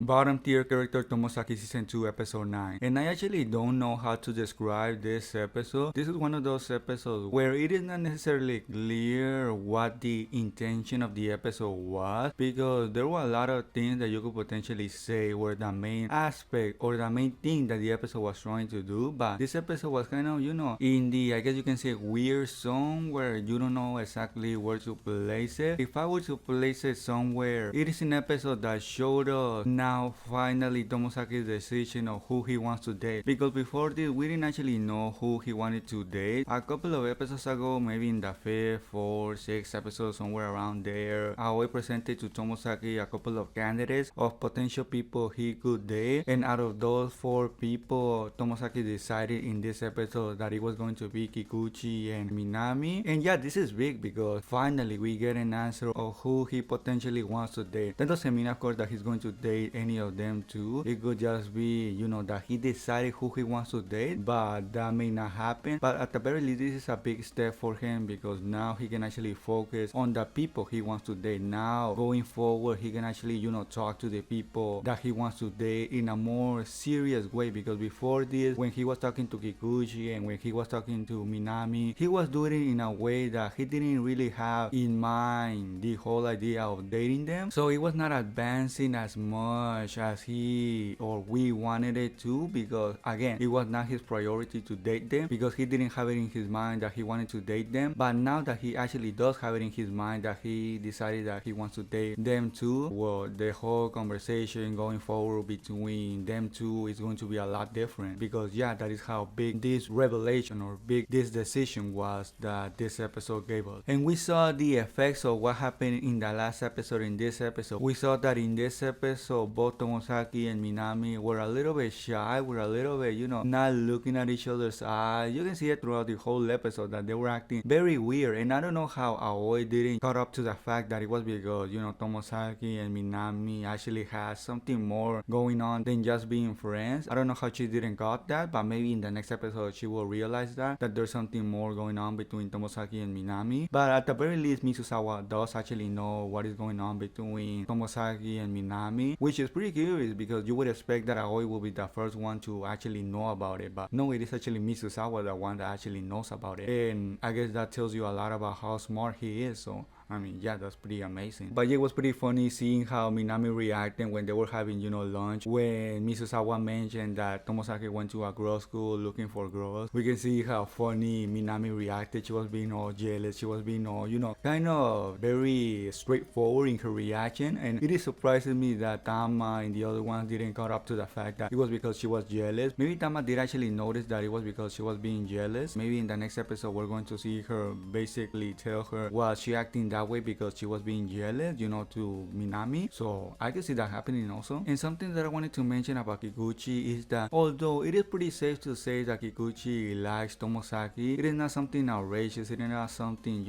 bottom tier character Tomozaki season 2 episode 9. And I actually don't know how to describe this episode. This is one of those episodes where it is not necessarily clear what the intention of the episode was, because there were a lot of things that you could potentially say were the main aspect or the main thing that the episode was trying to do. But this episode was kind of, in the, I guess you can say, weird zone where you don't know exactly where to place it. If I were to place it somewhere, it is an episode that showed us now finally Tomozaki's decision of who he wants to date. Because before this, we didn't actually know who he wanted to date. A couple of episodes ago, maybe in the 5th, 4th, 6th episode, somewhere around there, Aoi presented to Tomozaki a couple of candidates of potential people he could date. And out of those 4 people, Tomozaki decided in this episode that it was going to be Kikuchi and Minami. And yeah, this is big because finally we get an answer of who he potentially wants to date. That doesn't mean, of course, that he's going to date any of them too. It could just be, that he decided who he wants to date, but that may not happen. But at the very least, this is a big step for him because now he can actually focus on the people he wants to date. Now, going forward, he can actually, talk to the people that he wants to date in a more serious way, because before this, when he was talking to Kikuchi and when he was talking to Minami, he was doing it in a way that he didn't really have in mind the whole idea of dating them. So it was not advancing as much as he or we wanted it to, because again, it was not his priority to date them, because he didn't have it in his mind that he wanted to date them. But now that he actually does have it in his mind that he decided that he wants to date them too, well, the whole conversation going forward between them two is going to be a lot different, because yeah, that is how big this revelation or big this decision was that this episode gave us. And we saw the effects of what happened in the last episode in this episode. We saw that in this episode, both Tomozaki and Minami were a little bit shy, were a little bit, not looking at each other's eyes. You can see it throughout the whole episode that they were acting very weird. And I don't know how Aoi didn't caught up to the fact that it was because, Tomozaki and Minami actually had something more going on than just being friends. I don't know how she didn't got that, but maybe in the next episode she will realize that there's something more going on between Tomozaki and Minami. But at the very least, Mizusawa does actually know what is going on between Tomozaki and Minami, which is pretty curious because you would expect that Aoi will be the first one to actually know about it. But no, it is actually Mizusawa, the one that actually knows about it. And I guess that tells you a lot about how smart he is. So I mean, yeah, that's pretty amazing. But yeah, it was pretty funny seeing how Minami reacted when they were having, lunch. When Mizusawa mentioned that Tomozaki went to a girls' school looking for girls, we can see how funny Minami reacted. She was being all jealous. She was being all, kind of very straightforward in her reaction. And it is surprising me that Tama and the other ones didn't caught up to the fact that it was because she was jealous. Maybe Tama did actually notice that it was because she was being jealous. Maybe in the next episode, we're going to see her basically tell her, was she acting that way because she was being jealous, to Minami. So I can see that happening also. And something that I wanted to mention about Kikuchi is that although it is pretty safe to say that Kikuchi likes Tomozaki, it is not something outrageous. It is not something,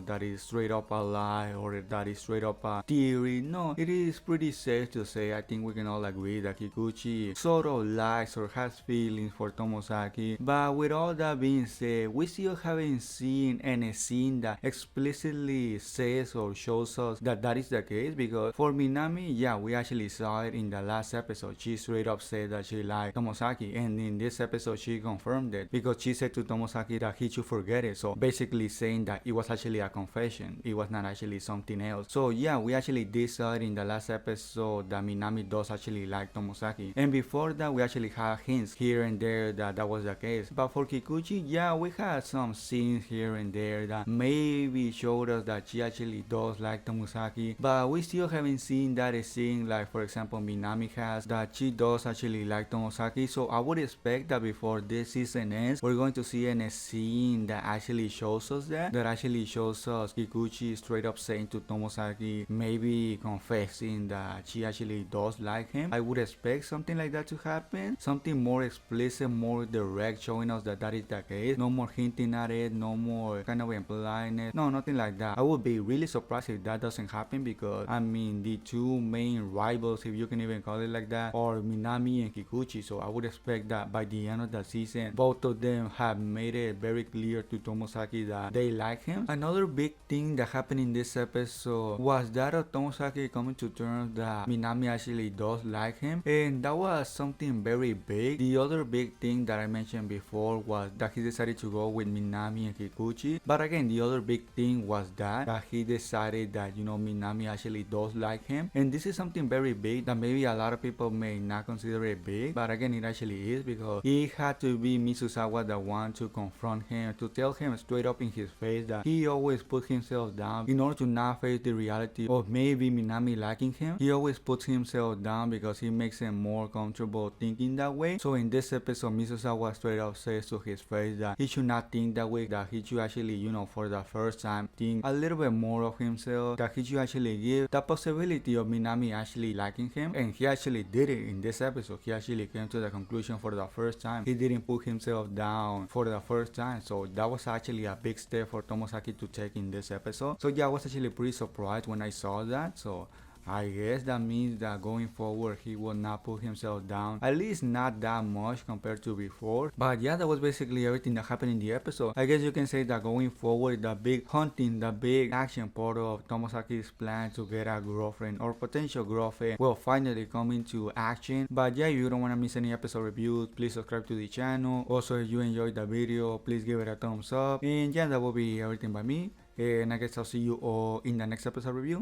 that is straight up a lie or that is straight up a theory. No, it is pretty safe to say, I think we can all agree, that Kikuchi sort of likes or has feelings for Tomozaki. But with all that being said, we still haven't seen any scene that explicitly says or shows us that that is the case, because for Minami, yeah, we actually saw it in the last episode. She straight up said that she liked Tomozaki, and in this episode she confirmed it because she said to Tomozaki that he should forget it. So basically saying that it was actually a confession, it was not actually something else. So yeah, we actually did saw it in the last episode that Minami does actually like Tomozaki, and before that we actually had hints here and there that that was the case. But for Kikuchi, yeah, we had some scenes here and there that maybe showed us that she actually does like Tomozaki, but we still haven't seen that scene like, for example, Minami has, that she does actually like Tomozaki. So I would expect that before this season ends, we're going to see a scene that actually shows us that actually shows us Kikuchi straight up saying to Tomozaki, maybe confessing that she actually does like him. I would expect something like that to happen, something more explicit, more direct, showing us that that is the case. No more hinting at it, no more kind of implying it, no, nothing like that. I would be really surprised if that doesn't happen, because I mean the two main rivals, if you can even call it like that, are Minami and Kikuchi. So I would expect that by the end of the season, both of them have made it very clear to Tomozaki that they like him. Another big thing that happened in this episode was that of Tomozaki coming to terms that Minami actually does like him, and that was something very big. The other big thing that I mentioned before was that he decided to go with Minami and Kikuchi, but again, the other big thing was that he decided that, you know, Minami actually does like him, and this is something very big that maybe a lot of people may not consider it big, but again, it actually is, because it had to be Mizusawa the one to confront him, to tell him straight up in his face that he always puts himself down in order to not face the reality of maybe Minami liking him. He always puts himself down because he makes him more comfortable thinking that way. So in this episode, Mizusawa straight up says to his face that he should not think that way, that he should actually, you know, for the first time think a little bit more of himself, that he should actually give the possibility of Minami actually liking him, and he actually did it in this episode. He actually came to the conclusion for the first time. He didn't put himself down for the first time, so that was actually a big step for Tomozaki to take in this episode. So yeah, I was actually pretty surprised when I saw that. So I guess that means that going forward he will not put himself down, at least not that much compared to before. But yeah, that was basically everything that happened in the episode. I guess you can say that going forward, the big hunting, the big action part of Tomozaki's plan to get a girlfriend or potential girlfriend will finally come into action. But yeah, if you don't want to miss any episode reviews, please subscribe to the channel. Also, if you enjoyed the video, please give it a thumbs up. And yeah, that will be everything by me, and I guess I'll see you all in the next episode review.